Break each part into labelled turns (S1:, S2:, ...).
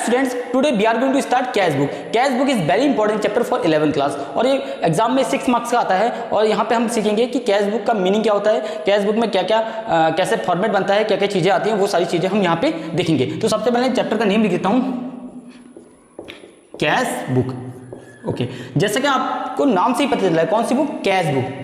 S1: Students, today we are going to start cash book. Cash book is very important chapter for 11th class और ये exam में 6 marks का आता है। और यहाँ पे हम सीखेंगे कि कैश बुक का मीनिंग क्या होता है, कैश बुक में क्या क्या कैसे फॉर्मेट बनता है, क्या क्या चीजें आती हैं, वो सारी चीजें हम यहाँ पे देखेंगे। तो सबसे पहले चैप्टर का नेम लिख देता हूँ, कैश बुक। ओके, जैसे कि आपको नाम से ही पता चल रहा है, कौन सी book, cash book.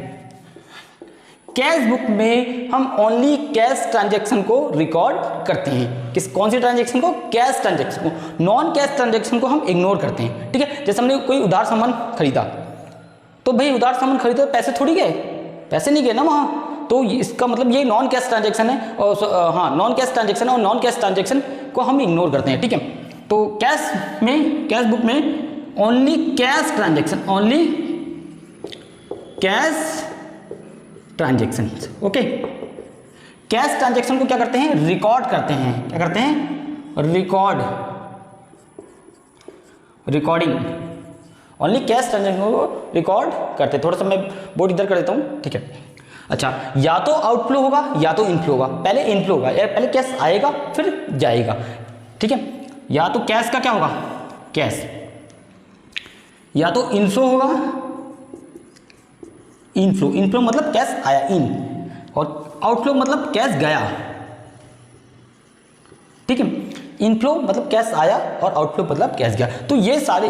S1: Cash book में हम ओनली कैश ट्रांजैक्शन को रिकॉर्ड करते हैं। कौन सी ट्रांजैक्शन को, कैश ट्रांजैक्शन को। नॉन कैश ट्रांजैक्शन को हम इग्नोर करते हैं, ठीक है। जैसे हमने कोई उधार सामान खरीदा, तो भाई उधार सामान खरीदे तो पैसे थोड़ी गए, पैसे नहीं गए ना वहाँ, तो इसका मतलब ये नॉन कैश ट्रांजैक्शन है। और हाँ, नॉन कैश ट्रांजैक्शन है और नॉन कैश ट्रांजैक्शन को हम इग्नोर करते हैं, ठीक है। तो कैश बुक में only cash transaction, only cash transaction. Okay, cash transaction को क्या करते हैं, रिकॉर्ड करते हैं। क्या करते हैं, रिकॉर्डिंग। ओनली कैश ट्रांजैक्शन को रिकॉर्ड करते हैं। थोड़ा सा मैं बोर्ड इधर कर देता हूं, ठीक है। अच्छा, या तो आउटफ्लो होगा या तो इनफ्लो होगा। पहले इनफ्लो होगा, या पहले कैश आएगा फिर जाएगा, ठीक है। या तो कैश का क्या होगा, कैश, या तो इनफ्लो होगा, इनफ्लो मतलब कैश आया इन, और आउटफ्लो मतलब कैश गया, ठीक है। इनफ्लो मतलब कैश आया और आउटफ्लो मतलब कैश गया। तो ये सारे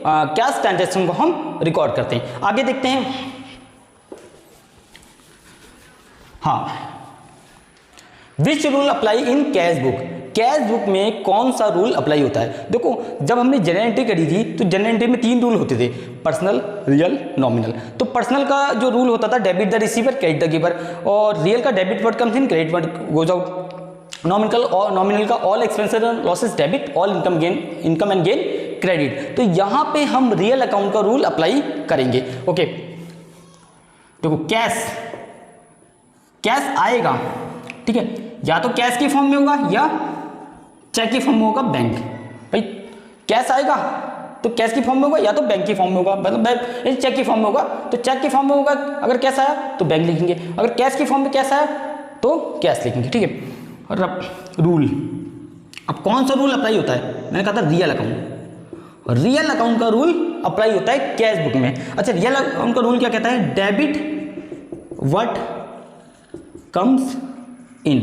S1: कैश ट्रांजैक्शन को हम रिकॉर्ड करते हैं। आगे देखते हैं, हाँ, which rule apply in cash book. Cash book में कौन सा रूल अप्लाई होता है। देखो, जब हमने जनरल एंट्री करी थी तो जनरल एंट्री में 3 रूल होते थे, पर्सनल, रियल, नॉमिनल। तो पर्सनल का जो रूल होता था, debit the receiver, credit the giver. और रियल का debit what comes in, credit what goes out. Nominal का all expenses and losses debit, all income and gain credit. तो यहाँ पे हम रियल अकाउंट का रूल अप्लाई करेंगे। ओके, देखो कैश आएगा, ठीक है, या तो कैश की फॉर्म में होगा या चेक की फॉर्म में होगा। बैंक, भाई कैश आएगा तो कैश की फॉर्म में होगा या तो बैंक की फॉर्म में होगा, मतलब चेक की फॉर्म में होगा तो चेक की फॉर्म में होगा। अगर कैश आया तो बैंक लिखेंगे, अगर कैश की फॉर्म में कैश आया तो कैश लिखेंगे, ठीक है। और अब रूल, अब कौन सा रूल अप्लाई होता है, मैंने कहा था रियल अकाउंट। रियल अकाउंट का रूल अप्लाई होता है कैश बुक में। अच्छा, रियल अकाउंट का रूल क्या कहता है, डेबिट व्हाट कम्स इन,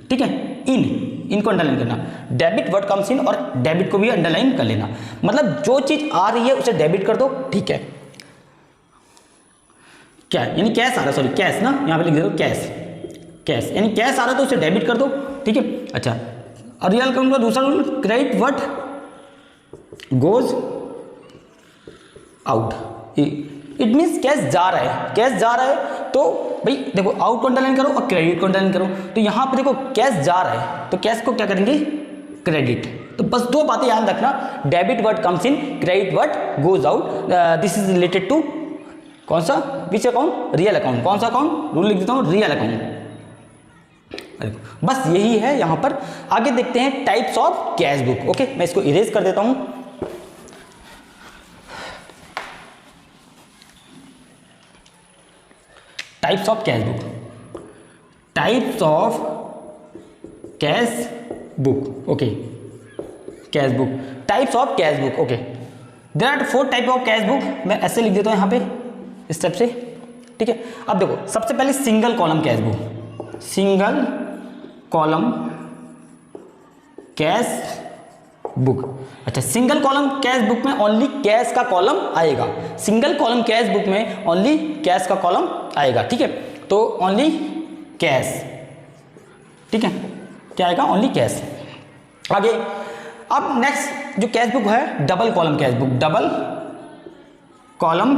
S1: ठीक है। इनको अंडरलाइन करना, डेबिट व्हाट कम्स इन, और डेबिट को भी अंडरलाइन कर लेना। मतलब जो चीज आ रही है उसे डेबिट कर दो, ठीक है। क्या यानी कैश आ रहा है, सॉरी कैश ना, यहां पे लिख दे दो कैश यानी कैश आ रहा है तो उसे डेबिट कर दो, ठीक है। अच्छा, और रियल अकाउंट का दूसरा rule, credit what goes out. It means cash जा रहा है, कैश जा रहा है तो भाई देखो, आउट को अंडरलाइन करो और क्रेडिट को अंडरलाइन करो। तो यहां पे देखो कैश जा रहा है तो कैश को क्या करेंगे, क्रेडिट। तो बस 2 बातें याद रखना, debit what comes in, credit what goes out. This is related to कौन सा, विच अकाउंट, रियल अकाउंट। कौन सा अकाउंट, रूल लिख देता हूं, रियल अकाउंट। बस यही है यहां पर। आगे देखते हैं types of cash book. Okay, मैं इसको इरेज कर देता हूं। Types of cash book, types of cash book. Okay, cash book, types of cash book. Okay, there are 4 type of cash book. मैं ऐसे लिख देता हूं यहां पे इस टाइप से, ठीक है। अब देखो, सबसे पहले single column cash book, single column cash book. अच्छा, सिंगल कॉलम कैश बुक में ओनली कैश का कॉलम आएगा। सिंगल कॉलम कैश बुक में ओनली कैश का कॉलम आएगा, ठीक है। तो ओनली कैश, ठीक है, क्या आएगा, ओनली कैश। आगे, अब नेक्स्ट जो कैश बुक है, double column cash book, double column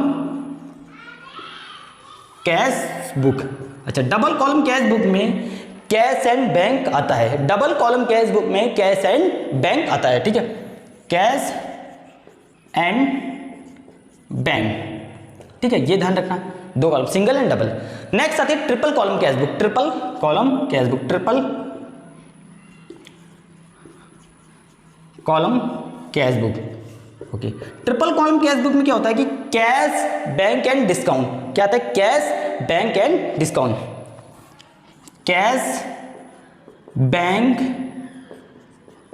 S1: cash book. अच्छा, डबल कॉलम कैश बुक में कैश एंड बैंक आता है। डबल कॉलम कैश बुक में कैश एंड बैंक आता है, ठीक है, कैश एंड बैंक, ठीक है। ये ध्यान रखना, 2 column, single and double. Next आती है triple column cash book, triple column cash book, triple column cash book. Okay, triple column cash book में क्या होता है कि कैश, बैंक एंड डिस्काउंट। क्या आता है, cash, bank and discount, cash, bank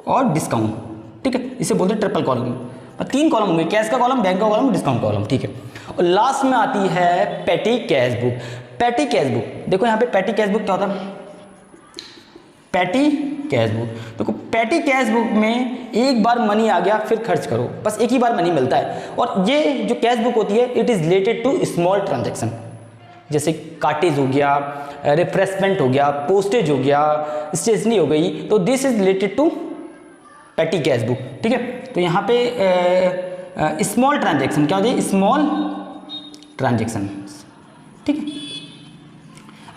S1: और डिस्काउंट, ठीक है, इसे बोलते हैं ट्रिपल कॉलम। 3 कॉलम होंगे, कैश का कॉलम, बैंक का कॉलम, डिस्काउंट कॉलम, ठीक है। और लास्ट में आती है पेटी कैश बुक। पेटी कैश बुक, देखो यहाँ पे पेटी कैश बुक क्या होता है, पेटी कैश बुक। देखो पेटी कैश बुक में एक बार मनी आ गया फिर खर्च करो, बस एक ही बार मनी मिलता है। और ये जो कैश बुक होती है it is related to small transaction, जैसे कार्टेज हो गया, रिफ्रेशमेंट हो गया, पोस्टेज हो गया, स्टेशनरी हो गई, तो this is related to petty cash book, ठीक है। तो यहाँ पे स्मॉल ट्रांजेक्शन क्या होती है, स्मॉल ट्रांजेक्शन, ठीक है।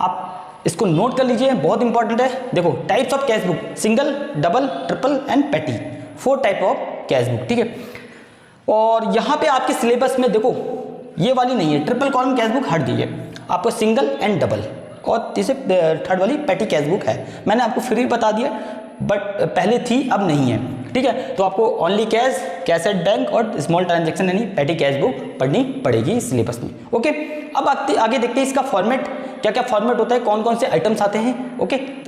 S1: आप इसको नोट कर लीजिए, बहुत इंपॉर्टेंट है। देखो types of cash book, single, double, triple and पेटी, 4 टाइप ऑफ कैश बुक, ठीक है। और यहाँ पे आपके सिलेबस में देखो ये वाली नहीं है, ट्रिपल कॉलम कैश बुक हट गई है, आपको सिंगल एंड डबल और तीसरे थर्ड वाली पेटी कैश बुक है। मैंने आपको फ्री बता दिया, बट पहले थी अब नहीं है, ठीक है। तो आपको only cash, cash at bank और स्मॉल ट्रांजेक्शन यानी पेटी कैश बुक पढ़नी पड़ेगी सिलेबस में, ओके। अब आगे देखते हैं इसका फॉर्मेट, क्या क्या फॉर्मेट होता है, कौन कौन से आइटम्स आते हैं, ओके।